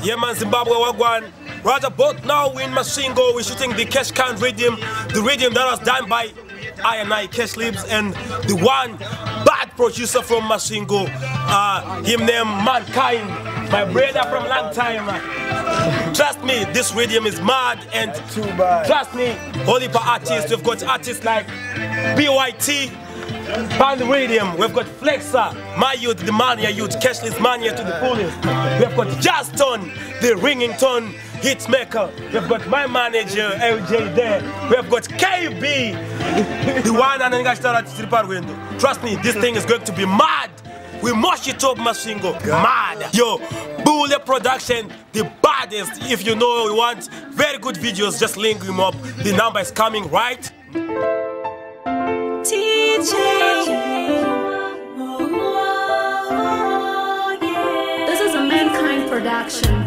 Yeah man, Zimbabwe Wagwan. Right about now in Mashingo, we're shooting the Cashkind riddim, the riddim that was done by I Cash Lips, and the one bad producer from Mashingo, him named Mankind, my brother from long time. Trust me, this riddim is mad, and too bad. Trust me, only for artists. We've got artists like BYT, Band Riddim, we've got Flexer, my youth, the mania youth, Cashless mania to the fullest. We've got Justin, the ringing tone hit maker. We've got my manager, LJ there. We've got KB, the one and the window. Trust me, this thing is going to be mad. We mash it up, Mashingo. Mad. Yo, Bullet Production, the baddest. If you know you want very good videos, just link him up. The number is coming, right? This is a Mankind production.